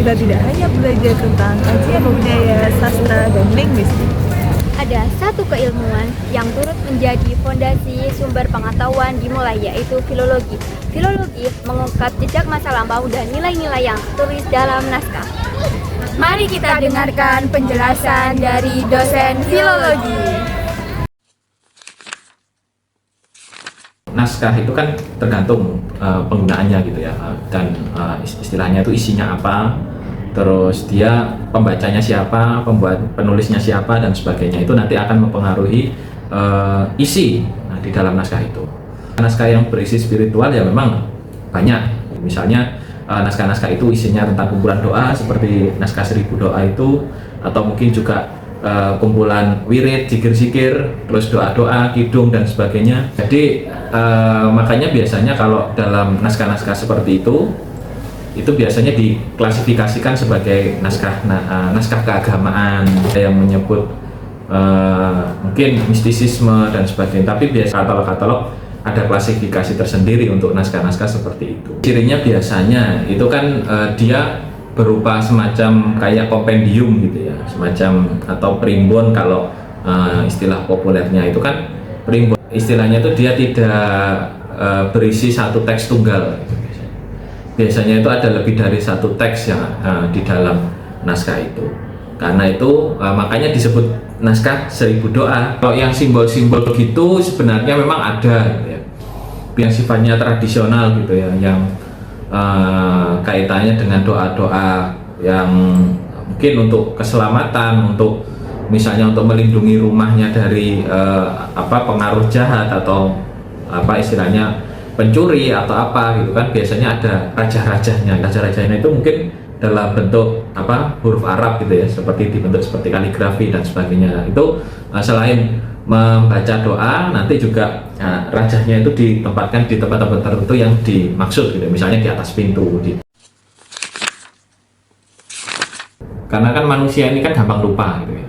juga tidak hanya belajar tentang kajian budaya, sastra, dan linguistik. Ada satu keilmuan yang turut menjadi fondasi sumber pengetahuan dimulai, yaitu filologi. Filologi mengungkap jejak masa lampau dan nilai-nilai yang tertulis dalam naskah. Mari kita dengarkan penjelasan dari dosen filologi. Naskah itu kan tergantung penggunaannya gitu ya, dan istilahnya itu isinya apa, terus dia pembacanya siapa, penulisnya siapa, dan sebagainya. Itu nanti akan mempengaruhi isi di dalam naskah itu. Naskah yang berisi spiritual ya memang banyak. Misalnya naskah-naskah itu isinya tentang kumpulan doa seperti naskah 1000 doa itu, atau mungkin juga kumpulan wirid, zikir-zikir, terus doa-doa, kidung, dan sebagainya. Jadi makanya biasanya kalau dalam naskah-naskah seperti itu biasanya diklasifikasikan sebagai naskah keagamaan yang menyebut mungkin mistisisme dan sebagainya. Tapi biasa katalog ada klasifikasi tersendiri untuk naskah-naskah seperti itu. Cirinya biasanya itu kan dia berupa semacam kayak kompendium gitu ya, semacam atau primbon kalau istilah populernya itu kan primbon. Istilahnya itu dia tidak berisi satu teks tunggal. Biasanya itu ada lebih dari satu teks yang di dalam naskah itu. Karena itu makanya disebut naskah 1000 doa. Kalau yang simbol-simbol begitu sebenarnya memang ada gitu ya, yang sifatnya tradisional gitu ya, yang kaitannya dengan doa-doa yang mungkin untuk keselamatan, untuk misalnya untuk melindungi rumahnya dari pengaruh jahat atau istilahnya pencuri atau apa gitu kan. Biasanya ada raja-rajanya itu mungkin dalam bentuk huruf Arab gitu ya, seperti dibentuk seperti kaligrafi dan sebagainya. Itu selain membaca doa, nanti juga rajanya itu ditempatkan di tempat-tempat tertentu yang dimaksud gitu, misalnya di atas pintu. Karena kan manusia ini kan gampang lupa gitu ya,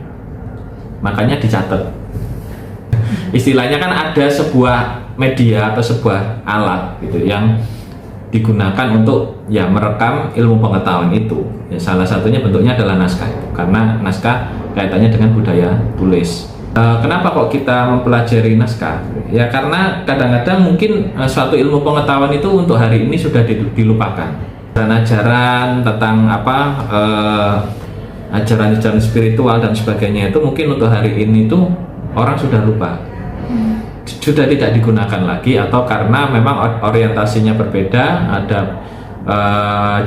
makanya dicatat. Istilahnya kan ada sebuah media atau sebuah alat gitu yang digunakan untuk ya merekam ilmu pengetahuan itu. Ya, salah satunya bentuknya adalah naskah itu, karena naskah kaitannya dengan budaya tulis. Kenapa kok kita mempelajari naskah? Ya karena kadang-kadang mungkin suatu ilmu pengetahuan itu untuk hari ini sudah dilupakan. Dan ajaran tentang ajaran-ajaran spiritual dan sebagainya itu mungkin untuk hari ini tuh orang sudah lupa, sudah tidak digunakan lagi, atau karena memang orientasinya berbeda, ada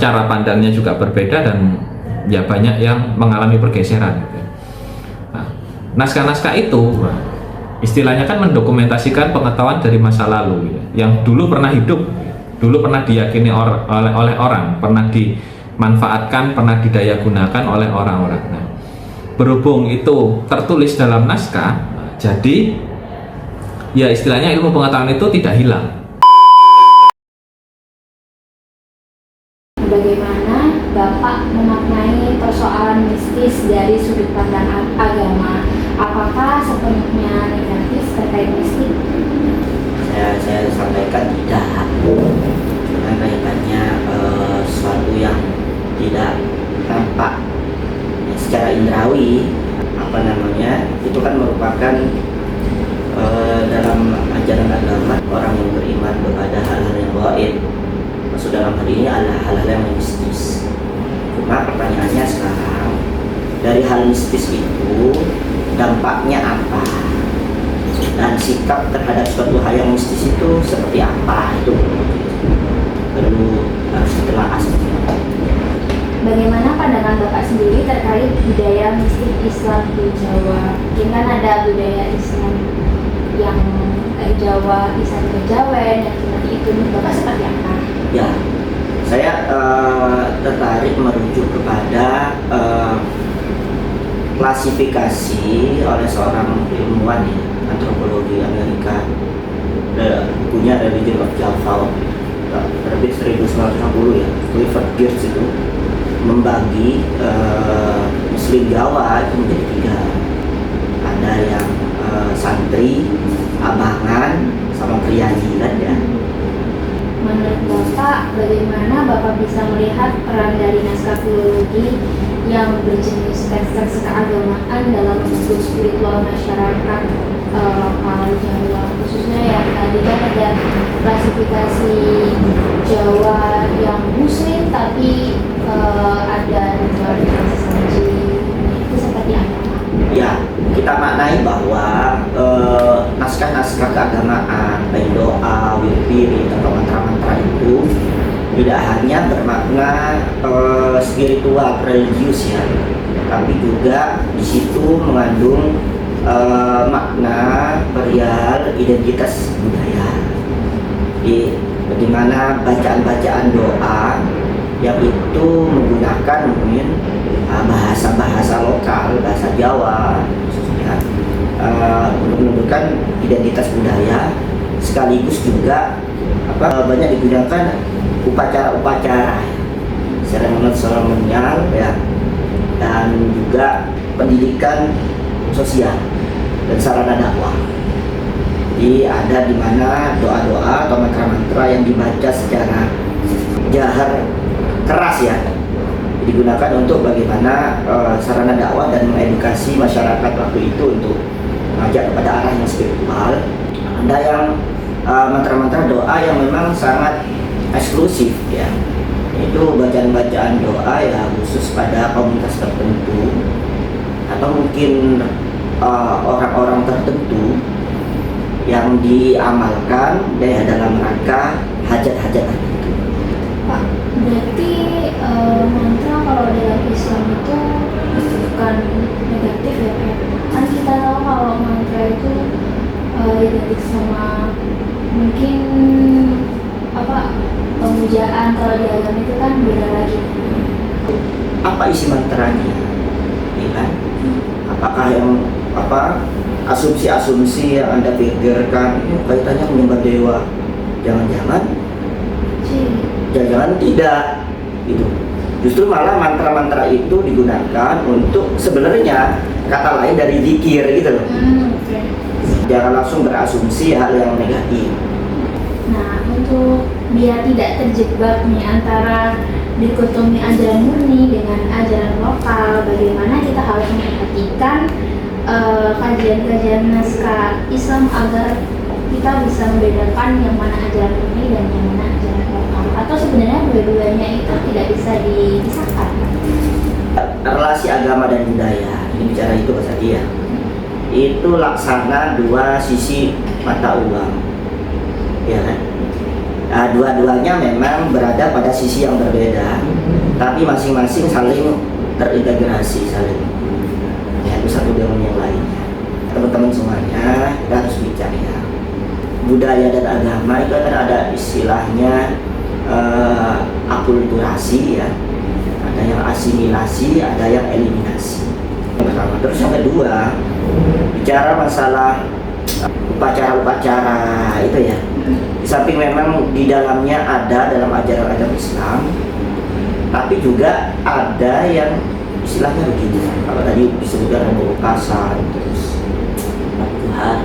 cara pandangnya juga berbeda, dan ya banyak yang mengalami pergeseran. Naskah-naskah itu istilahnya kan mendokumentasikan pengetahuan dari masa lalu ya, yang dulu pernah hidup, dulu pernah diyakini oleh orang, pernah dimanfaatkan, pernah didaya gunakan oleh orang-orang. Nah, berhubung itu tertulis dalam naskah, jadi ya istilahnya ilmu pengetahuan itu tidak hilang. Bagaimana Bapak memaknai persoalan mistis dari sudut pandang agama? Apakah sepenuhnya negatif terkait mistik? Saya sampaikan tidak. Karena kaitannya sesuatu yang tidak tampak ya, secara indrawi, itu kan merupakan dalam ajaran agama orang yang beriman kepada hal-hal yang gaib. Maksud dalam hal ini adalah hal-hal yang mistis. Cuma pertanyaannya sekarang, dari hal mistis itu dampaknya apa, dan sikap terhadap suatu hal yang mistis itu seperti apa, itu perlu harus ditelaah. Bagaimana pandangan Bapak sendiri terkait budaya mistik Islam di Jawa? Mungkin kan ada budaya Islam yang Jawa, Islam Kejawen, dan seperti itu. Bapak seperti apa? Ya, saya tertarik merujuk kepada klasifikasi oleh seorang ilmuwan antropologi Amerika, bukunya Religion of Java, terbit 1960 ya, Clifford Geertz itu membagi Muslim Jawa itu menjadi 3. Ada yang santri, abangan, sama priayi kan ya. Menurut Bapak, bagaimana Bapak bisa melihat peran dari naskah filologi yang berjenis teks-teks keagamaan dalam bentuk spiritual masyarakat lokal Jawa, khususnya yang tadi kan ada klasifikasi Jawa yang Muslim tapi ada Jawa Protestan, itu seperti apa? Ya, kita maknai bahwa naskah-naskah keagamaan, baik doa, wirid, atau mantra-mantra itu tidak hanya bermakna spiritual, religius ya, tapi juga di situ mengandung makna perihal identitas budaya. Di mana bacaan-bacaan doa yang itu menggunakan mungkin bahasa-bahasa lokal, bahasa Jawa khususnya, untuk menunjukkan identitas budaya, sekaligus juga banyak digunakan upacara-upacara seremonial ya, dan juga pendidikan sosial dan sarana dakwah. Jadi ada di mana doa-doa atau mantra-mantra yang dibaca secara jahar keras ya, digunakan untuk bagaimana sarana dakwah dan mengedukasi masyarakat waktu itu untuk mengajak kepada arah yang spiritual. Ada yang mantra-mantra doa yang memang sangat eksklusif ya, itu bacaan-bacaan doa ya khusus pada komunitas tertentu atau mungkin orang-orang tertentu yang diamalkan ya dalam rangka hajat-hajat tertentu. Pak, berarti mantra kalau dalam Islam itu bukan negatif ya Pak? Kan kita tahu kalau mantra itu identik sama mungkin pemujaan, kalau di agama itu kan beda lagi. Apa isi mantranya? Ya kan? Apakah yang asumsi-asumsi yang Anda pikirkan ini kaitannya menyembah dewa? Jangan-jangan tidak gitu. Justru malah mantra-mantra itu digunakan untuk sebenarnya kata lain dari zikir gitu loh. Okay. Jangan langsung berasumsi hal yang negatif. Nah, untuk biar tidak terjebak nih antara dikotomi ajaran murni dengan ajaran lokal, bagaimana kita harus memperhatikan kajian-kajian naskah Islam agar kita bisa membedakan yang mana ajaran murni dan yang mana ajaran lokal, atau sebenarnya dua-duanya itu tidak bisa dipisahkan. Relasi agama dan budaya, ini bicara itu Mas Adi ya, itu laksana dua sisi mata uang ya kan. Dua-duanya memang berada pada sisi yang berbeda, tapi masing-masing saling terintegrasi, saling ya, satu dengan yang lainnya. Teman-teman semuanya, kita harus bicara ya, budaya dan agama itu kan ada istilahnya akulturasi ya, ada yang asimilasi, ada yang eliminasi. Yang pertama. Terus yang kedua, bicara masalah upacara-upacara itu ya, di samping memang di dalamnya ada dalam ajaran agama Islam, tapi juga ada yang istilahnya begini, kalau tadi disebutkan pembukasan, terus Tuhan,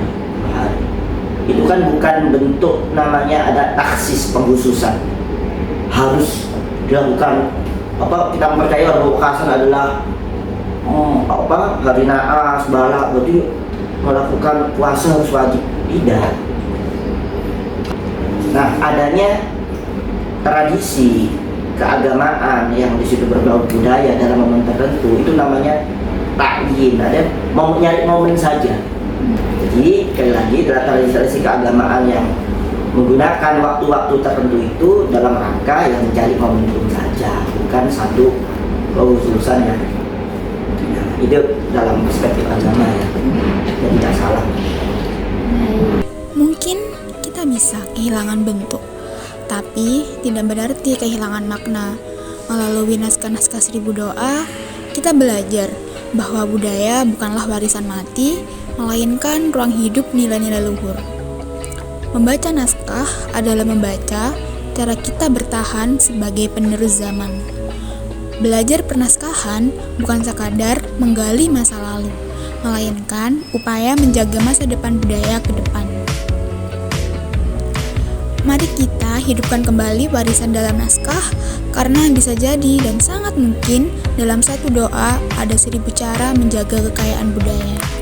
itu kan bukan bentuk namanya ada taksis, pengkhususan harus dilakukan. Kita percaya pembukasan adalah hari naas, bala, berarti melakukan puasa harus wajib. Tidak. Nah, adanya tradisi keagamaan yang di situ berbau budaya dalam momen tertentu itu namanya takyin, ada mau nyari momen saja. Jadi sekali lagi tradisi keagamaan yang menggunakan waktu-waktu tertentu itu dalam rangka yang mencari momentum saja, bukan satu kekhususan ya. Nah, itu dalam perspektif agama ya, jadi tidak salah. Mungkin kita bisa kehilangan bentuk, tapi tidak berarti kehilangan makna. Melalui naskah-naskah seribu doa, kita belajar bahwa budaya bukanlah warisan mati, melainkan ruang hidup nilai-nilai luhur. Membaca naskah adalah membaca cara kita bertahan sebagai penerus zaman. Belajar pernaskahan bukan sekadar menggali masa lalu, melainkan upaya menjaga masa depan budaya ke depan. Mari kita hidupkan kembali warisan dalam naskah, karena bisa jadi dan sangat mungkin dalam satu doa ada 1000 cara menjaga kekayaan budaya.